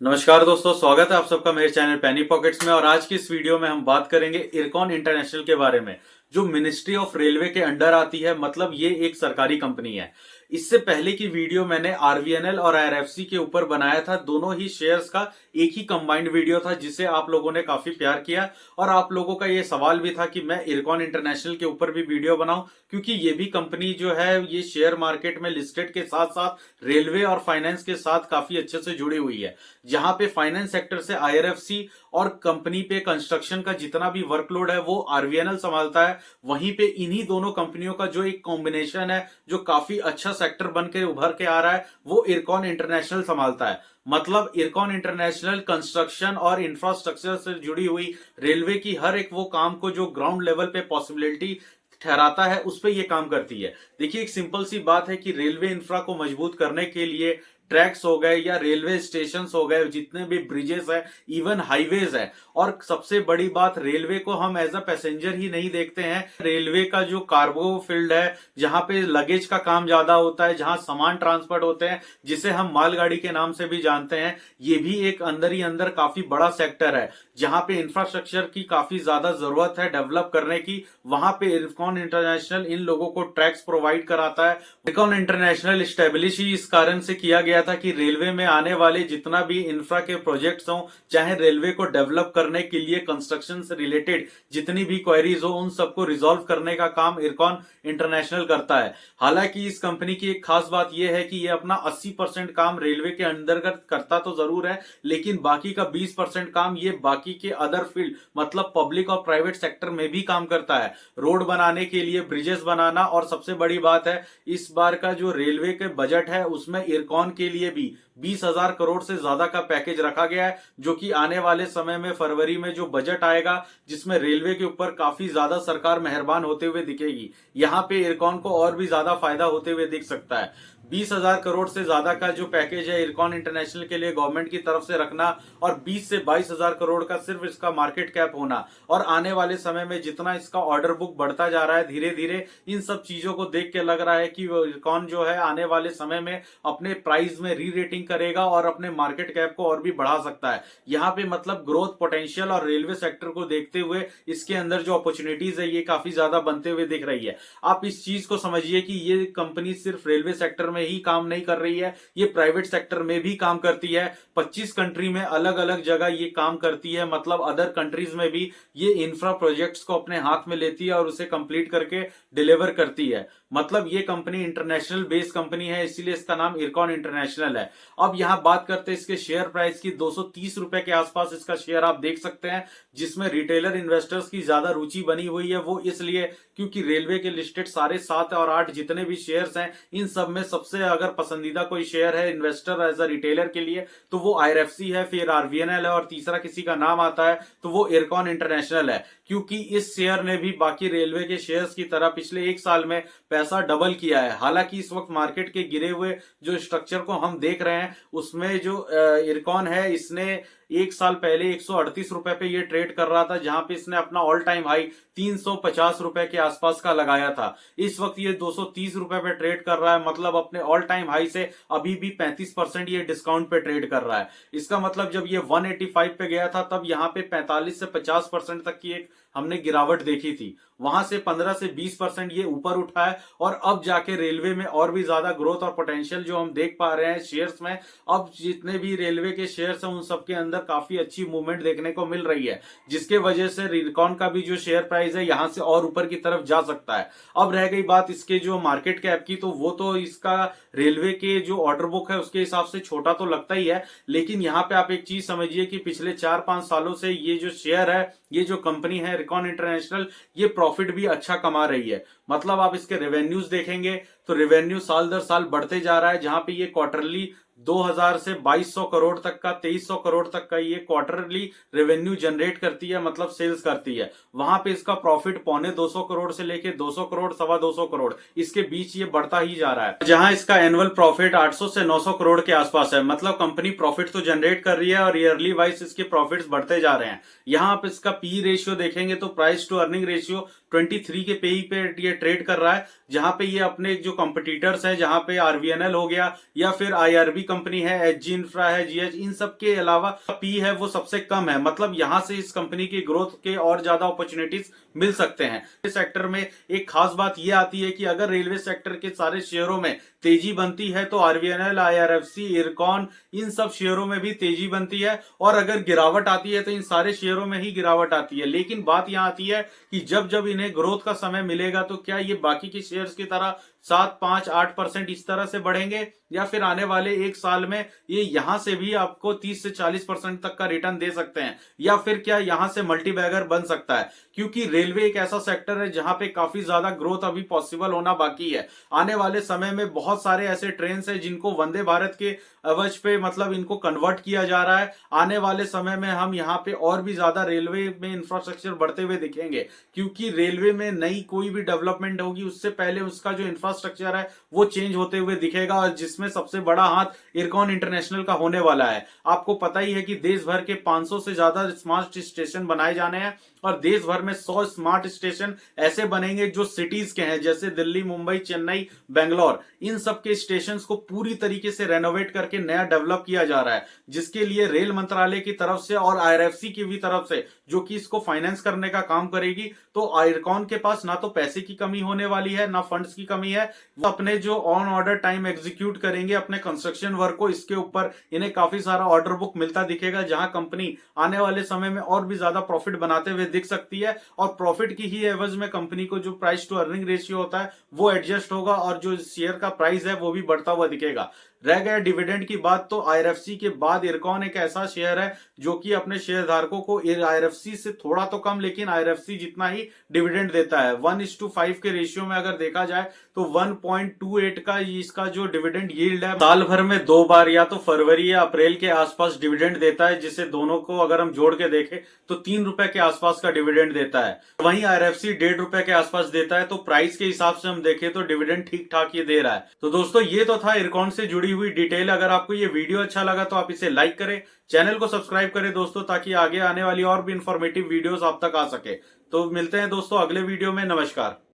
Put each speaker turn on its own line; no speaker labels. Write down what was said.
नमस्कार दोस्तों, स्वागत है आप सबका मेरे चैनल पैनी पॉकेट्स में। और आज की इस वीडियो में हम बात करेंगे इरकॉन इंटरनेशनल के बारे में, जो मिनिस्ट्री ऑफ रेलवे के अंडर आती है। मतलब ये एक सरकारी कंपनी है। इससे पहले की वीडियो मैंने आरवीएनएल और आरएफसी के ऊपर बनाया था। दोनों ही शेयर्स का एक ही कंबाइंड वीडियो था, जिसे आप लोगों ने काफी प्यार किया। और आप लोगों का ये सवाल भी था कि मैं इरकॉन इंटरनेशनल के ऊपर भी वीडियो बनाऊं, क्योंकि ये भी कंपनी जो है ये शेयर मार्केट में लिस्टेड के साथ साथ रेलवे और फाइनेंस के साथ काफी अच्छे से जुड़ी हुई है। जहां पे फाइनेंस सेक्टर से आईआरएफसी और कंपनी पे कंस्ट्रक्शन का जितना भी वर्कलोड है वो आरवीएनएल संभालता है। वहीं पे इन्हीं दोनों कंपनियों का जो एक कॉम्बिनेशन है, जो काफी अच्छा सेक्टर बन के उभर के आ रहा है, वो इरकॉन इंटरनेशनल संभालता है। मतलब इरकॉन इंटरनेशनल कंस्ट्रक्शन और इंफ्रास्ट्रक्चर से जुड़ी हुई रेलवे की हर एक वो काम को जो ग्राउंड लेवल पे पॉसिबिलिटी ठहराता है, उस पे ये काम करती है। देखिए, एक सिंपल सी बात है कि रेलवे इंफ्रा को मजबूत करने के लिए ट्रैक्स हो गए या रेलवे स्टेशन हो गए, जितने भी ब्रिजेस है, इवन हाईवेज है। और सबसे बड़ी बात, रेलवे को हम एज अ पैसेंजर ही नहीं देखते हैं। रेलवे का जो कार्गो फील्ड है, जहां पे लगेज का काम ज्यादा होता है, जहां सामान ट्रांसपोर्ट होते हैं, जिसे हम मालगाड़ी के नाम से भी जानते हैं, ये भी एक अंदर ही अंदर काफी बड़ा सेक्टर है, जहां पे इंफ्रास्ट्रक्चर की काफी ज्यादा जरूरत है डेवलप करने की। वहां पे इरकॉन इंटरनेशनल इन लोगों को ट्रैक्स प्रोवाइड कराता है। इरकॉन इंटरनेशनल स्टेब्लिश ही इस कारण से किया गया था कि रेलवे में आने वाले जितना भी इंफ्रा के प्रोजेक्ट्स हों, चाहे रेलवे को डेवलप करने के लिए कंस्ट्रक्शन से रिलेटेड जितनी भी क्वेरीज हो, उन सबको रिजॉल्व करने का काम इरकॉन इंटरनेशनल करता है। हालांकि इस कंपनी की एक खास बात यह है कि यह अपना 80% काम रेलवे के अंतर्गत करता तो जरूर है, लेकिन बाकी का 20% काम ये बाकी के अदर फील्ड, मतलब पब्लिक और प्राइवेट सेक्टर में भी काम करता है। रोड बनाने के लिए, ब्रिजेस बनाना। और सबसे बड़ी बात है, इस बार का जो रेलवे के बजट है उसमें इरकॉन के लिए भी 20,000 करोड़ से ज्यादा का पैकेज रखा गया है, जो कि आने वाले समय में फरवरी में जो बजट आएगा, जिसमें रेलवे के ऊपर काफी ज्यादा सरकार मेहरबान होते हुए दिखेगी। यहां पे इरकॉन को और भी ज्यादा फायदा होते हुए दिख सकता है। 20,000 करोड़ से ज्यादा का जो पैकेज है इरकॉन इंटरनेशनल के लिए गवर्नमेंट की तरफ से रखना, और 20 से 22,000 करोड़ का सिर्फ इसका मार्केट कैप होना, और आने वाले समय में जितना इसका ऑर्डर बुक बढ़ता जा रहा है धीरे धीरे, इन सब चीजों को देख के लग रहा है कि इरकॉन जो है आने वाले समय में अपने प्राइस में री रेटिंग करेगा और अपने मार्केट कैप को और भी बढ़ा सकता है। यहाँ पे मतलब ग्रोथ पोटेंशियल और रेलवे सेक्टर को देखते हुए इसके अंदर जो अपॉर्चुनिटीज है ये काफी ज्यादा बनते हुए दिख रही है। आप इस चीज को समझिए कि ये कंपनी सिर्फ रेलवे सेक्टर में ही काम नहीं कर रही है, ये प्राइवेट सेक्टर में भी काम करती है। 25 कंट्री में अलग अलग जगह ये काम करती है। मतलब अदर कंट्रीज में भी ये इंफ्रा प्रोजेक्ट्स को अपने हाथ में लेती है और उसे कंप्लीट करके डिलीवर करती है। मतलब ये कंपनी इंटरनेशनल बेस्ड कंपनी है, इसीलिए इसका नाम इरकॉन इंटरनेशनल है। अब यहां बात करते हैं इसके शेयर प्राइस की। 230 रुपए के आसपास इसका शेयर आप देख सकते हैं, जिसमें रिटेलर इन्वेस्टर्स की ज्यादा रुचि बनी हुई है। वो इसलिए क्योंकि रेलवे के लिस्टेड सारे 7 और 8 जितने भी शेयर्स हैं, इन सब में सबसे अगर पसंदीदा कोई शेयर है इन्वेस्टर एज अ रिटेलर के लिए, तो वो आईआरएफसी है, फिर आरवीएनएल है, और तीसरा किसी का नाम आता है तो वो इरकॉन इंटरनेशनल है। क्योंकि इस शेयर ने भी बाकी रेलवे के शेयर्स की तरह पिछले एक साल में पैसा डबल किया है। हालांकि इस वक्त मार्केट के गिरे हुए जो स्ट्रक्चर को हम देख रहे हैं, उसमें जो इरकॉन है, इसने एक साल पहले 138 रुपए पे ये ट्रेड कर रहा था, जहां पे इसने अपना ऑल टाइम हाई 350 रुपए के आसपास का लगाया था। इस वक्त ये 230 रुपए पे ट्रेड कर रहा है। मतलब अपने ऑल टाइम हाई से अभी भी 35% ये डिस्काउंट पे ट्रेड कर रहा है। इसका मतलब जब ये 185 पे गया था, तब यहाँ पे 45 से 50% तक की एक हमने गिरावट देखी थी। वहां से 15 से 20% ये ऊपर उठा है, और अब जाके रेलवे में और भी ज्यादा ग्रोथ और पोटेंशियल जो हम देख पा रहे हैं शेयर्स में। अब जितने भी रेलवे के शेयर्स हैं, उन सबके अंदर काफी अच्छी मूवमेंट देखने को मिल रही है, जिसके वजह से इरकॉन का भी जो शेयर प्राइस है यहां से और ऊपर की तरफ जा सकता है। अब रह गई बात इसके जो मार्केट कैप की, तो वो तो इसका रेलवे के जो ऑर्डर बुक है उसके हिसाब से छोटा तो लगता ही है। लेकिन यहाँ पे आप एक चीज समझिए कि पिछले 4-5 सालों से ये जो शेयर है, ये जो कंपनी है इरकॉन इंटरनेशनल, ये प्रॉफिट भी अच्छा कमा रही है। मतलब आप इसके रेवेन्यूज देखेंगे तो रेवेन्यू साल दर साल बढ़ते जा रहा है, जहां पे ये क्वार्टरली 2000 से 2200 करोड़ तक का, 2300 करोड़ तक का ये क्वार्टरली रेवेन्यू जनरेट करती है, मतलब सेल्स करती है। वहां पे इसका प्रॉफिट 250 करोड़ से लेके 200 करोड़, 225 करोड़, इसके बीच ये बढ़ता ही जा रहा है। जहां इसका एनुअल प्रॉफिट 800 से 900 करोड़ के आसपास है। मतलब कंपनी प्रॉफिट तो जनरेट कर रही है और ईयरली वाइज इसके प्रॉफिट्स बढ़ते जा रहे हैं। यहां आप इसका पी रेशियो देखेंगे तो प्राइस टू अर्निंग रेशियो 23 के पेई पे ये ट्रेड कर रहा है, जहां पे ये अपने जो कंपटीटर्स है, जहां पे आरवीएनएल हो गया या फिर आईआरबी कंपनी है, एचजी इंफ्रा है, जीएच, इन सब के अलावा पी है वो सबसे कम है। मतलब यहां से इस कंपनी की ग्रोथ के और ज्यादा अपॉर्चुनिटीज मिल सकते हैं। इस सेक्टर में एक खास बात यह आती है कि अगर रेलवे सेक्टर के सारे शेयरों में तेजी बनती है तो आरवीएनएल, आईआरएफसी, इरकॉन, इन सब शेयरों में भी तेजी बनती है, और अगर गिरावट आती है तो इन सारे शेयरों में ही गिरावट आती है। लेकिन बात यहां आती है कि जब जब इन्हें ग्रोथ का समय मिलेगा तो क्या ये बाकी के शेयर्स की तरह 7, 5, 8% इस तरह से बढ़ेंगे, या फिर आने वाले एक साल में ये यहां से भी आपको 30 से 40% तक का रिटर्न दे सकते हैं, या फिर क्या यहां से मल्टीबैगर बन सकता है? क्योंकि रेलवे एक ऐसा सेक्टर है जहां पे काफी ज्यादा ग्रोथ अभी पॉसिबल होना बाकी है। आने वाले समय में बहुत सारे ऐसे ट्रेन है जिनको वंदे भारत के अवज पे मतलब इनको कन्वर्ट किया जा रहा है। आने वाले समय में हम यहाँ पे और भी ज्यादा रेलवे में इंफ्रास्ट्रक्चर बढ़ते हुए दिखेंगे, क्योंकि रेलवे में नई कोई भी डेवलपमेंट होगी उससे पहले उसका जो इंफ्रास्ट्रक्चर है वो चेंज होते हुए दिखेगा, और जिसमें सबसे बड़ा हाथ इरकॉन इंटरनेशनल का होने वाला है। आपको पता ही है कि देश भर के 500 से ज्यादा स्मार्ट स्टेशन बनाए जाने हैं, और देश भर में 100 स्मार्ट स्टेशन ऐसे बनेंगे जो सिटीज के हैं, जैसे दिल्ली, मुंबई, चेन्नई, बेंगलोर। इन सब के स्टेशन को पूरी तरीके से रेनोवेट करके नया डेवलप किया जा रहा है, जिसके लिए रेल मंत्रालय की तरफ से और आईआरएफसी की भी तरफ से, जो कि इसको फाइनेंस करने का काम करेगी। तो आयरकॉन के पास ना तो पैसे की कमी होने वाली है, ना फंड्स की कमी है। वो अपने जो ऑन ऑर्डर टाइम एग्जीक्यूट करेंगे अपने कंस्ट्रक्शन वर्क को, इसके ऊपर इन्हें काफी सारा ऑर्डर बुक मिलता दिखेगा, जहां कंपनी आने वाले समय में और भी ज्यादा प्रॉफिट बनाते हुए दिख सकती है। और प्रॉफिट की ही एवज में कंपनी को जो प्राइस टू अर्निंग रेशियो होता है वो एडजस्ट होगा, और जो शेयर का प्राइस है वो भी बढ़ता हुआ दिखेगा। रह गया डिविडेंड की बात, तो आईआरएफसी के बाद इरकॉन एक ऐसा शेयर है जो कि अपने शेयर धारकों को आईआरएफसी से थोड़ा तो कम, लेकिन आईआरएफसी जितना ही डिविडेंड देता है। 1:5 के रेशियो में अगर देखा जाए तो 1.28 का इसका जो डिविडेंड यील्ड है, साल भर में 2 बार या तो फरवरी या अप्रैल के आसपास डिविडेंड देता है, जिसे दोनों को अगर हम जोड़ के देखें तो 3 रुपए के आसपास का डिविडेंड देता है। वहीं आईआरएफसी 1.5 रुपए के आसपास देता है। तो प्राइस के हिसाब से हम देखें तो डिविडेंड ठीक ठाक ये दे रहा है। तो दोस्तों ये तो था इरकॉन से जुड़ी हुई डिटेल। अगर आपको ये वीडियो अच्छा लगा तो आप इसे लाइक करें, चैनल को सब्सक्राइब करें दोस्तों, ताकि आगे आने वाली और भी इंफॉर्मेटिव वीडियोस आप तक आ सके। तो मिलते हैं दोस्तों अगले वीडियो में। नमस्कार।